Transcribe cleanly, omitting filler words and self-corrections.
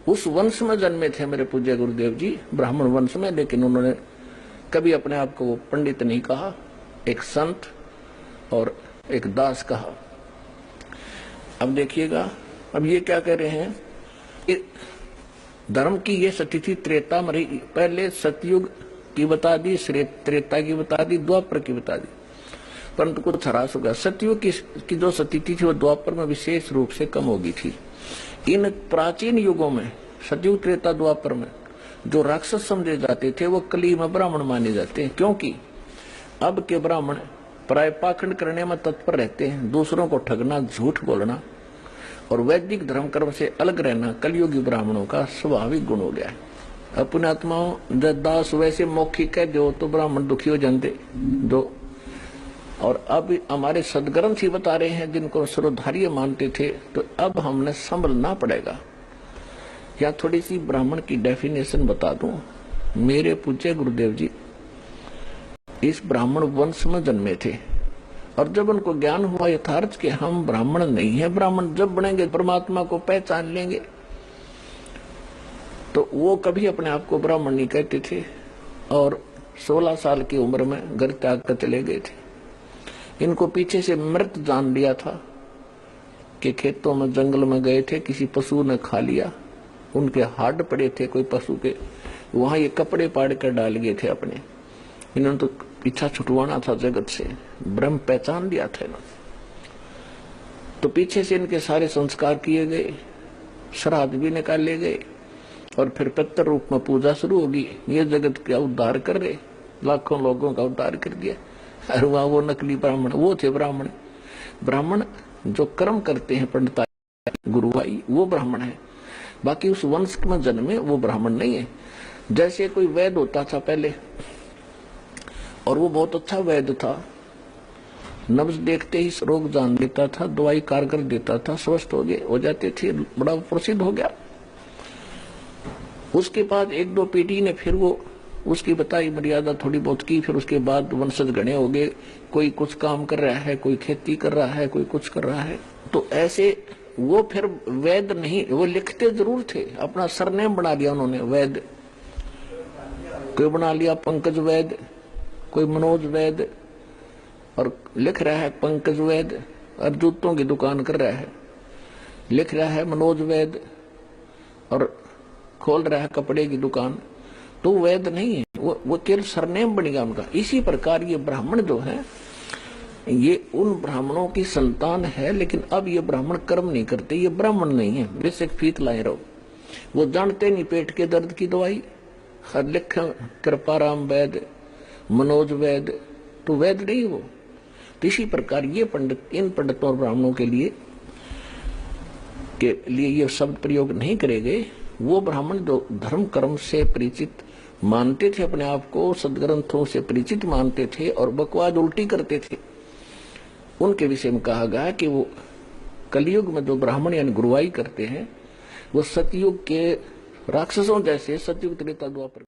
उस वंश में जन्मे थे मेरे पूज्य गुरुदेव जी, ब्राह्मण वंश में, लेकिन उन्होंने कभी अपने आप को पंडित नहीं कहा, एक संत और एक दास कहा। अब देखिएगा, अब ये क्या कह रहे हैं, धर्म की ये स्थिति त्रेता मरी, पहले सतयुग की बता दी, त्रेता की बता दी, द्वापर की बता दी, परंतु कुछ हरास हो गया। सतयुग की जो स्थिति थी वो द्वापर में विशेष रूप से कम हो गई थी। इन प्राचीन युगों में, सतयुग, त्रेता, द्वापर में जो राक्षस समझे जाते थे वो कली में ब्राह्मण माने जाते हैं, क्योंकि अब के ब्राह्मण प्राय पाखंड करने में तत्पर रहते हैं, दूसरों को ठगना, झूठ बोलना और वैदिक धर्म कर्म से अलग रहना कलयुगी ब्राह्मणों का स्वाभाविक गुण हो गया है। अपने आत्माओं दास वैसे मौखिक कह दो तो ब्राह्मण दुखी हो जाते दो। और अब हमारे सदग्रंथ ही बता रहे हैं जिनको सर्वधार्य मानते थे, तो अब हमने संभलना पड़ेगा। या थोड़ी सी ब्राह्मण की डेफिनेशन बता दूं। मेरे पूज्य गुरुदेव जी इस ब्राह्मण वंश में जन्मे थे और जब उनको ज्ञान हुआ यथार्थ कि हम ब्राह्मण नहीं है, ब्राह्मण जब बनेंगे परमात्मा को पहचान लेंगे, तो वो कभी अपने आप को ब्राह्मण नहीं कहते थे और 16 साल की उम्र में घर त्याग कर चले गए थे। इनको पीछे से मृत जान लिया था कि खेतों में, जंगल में गए थे, किसी पशु ने खा लिया, उनके हाड पड़े थे कोई पशु के, वहां ये कपड़े पाड़ कर डाल गए थे अपने। इन्होंने तो पीछा छुटवाना था जगत से, ब्रह्म पहचान लिया था इन्होंने। तो पीछे से इनके सारे संस्कार किए गए, श्राद्ध भी निकाले गए और फिर पितृ रूप में पूजा शुरू होगी। ये जगत का उद्धार कर रहे, लाखों लोगों का उद्धार कर दिया। और वहां वो नकली ब्राह्मण, वो थे ब्राह्मण। ब्राह्मण जो कर्म करते हैं, पंडिताई, गुरुवाई, वो ब्राह्मण है। बाकी उस वंश में जन्मे वो ब्राह्मण नहीं है। जैसे कोई वैद्य होता था पहले और वो बहुत अच्छा वैद्य था, नब्ज देखते ही रोग जान लेता था, दवाई कारगर देता था, स्वस्थ हो जाते थे, बड़ा प्रसिद्ध हो गया। उसके बाद एक दो पीढ़ी ने फिर वो उसकी बताई मर्यादा थोड़ी बहुत की, फिर उसके बाद वंशज गणे हो गए, कोई कुछ काम कर रहा है, कोई खेती कर रहा है, कोई कुछ कर रहा है। तो ऐसे वो फिर वैद्य नहीं, वो लिखते जरूर थे, अपना सरनेम बना लिया उन्होंने वैद्य। कोई बना लिया पंकज वैद्य, कोई मनोज वैद्य, और लिख रहा है पंकज वैद्य, और जूतों की दुकान कर रहा है, लिख रहा है मनोज वैद्य, और खोल रहा है कपड़े की दुकान। तो वैद्य नहीं है, वो केवल सरनेम बन गया उनका। इसी प्रकार ये ब्राह्मण जो है, ये उन ब्राह्मणों की संतान है, लेकिन अब ये ब्राह्मण कर्म नहीं करते, ये ब्राह्मण नहीं है, बेशक फीत लाए रहो। वो जानते नहीं पेट के दर्द की दवाई, लिख कृपाराम वैद्य, मनोज वैद्य, तो वैद्य नहीं वो। तो इसी प्रकार ये पंडित, इन पंडितों और ब्राह्मणों के लिए ये शब्द प्रयोग नहीं करे गए। वो ब्राह्मण जो धर्म कर्म से परिचित मानते थे अपने आप को, सदग्रंथों से परिचित मानते थे और बकवाद उल्टी करते थे, उनके विषय में कहा गया कि वो कलयुग में जो ब्राह्मण यानी गुरुवाई करते हैं वो सतयुग के राक्षसों जैसे, सतयुग त्रेता द्वापर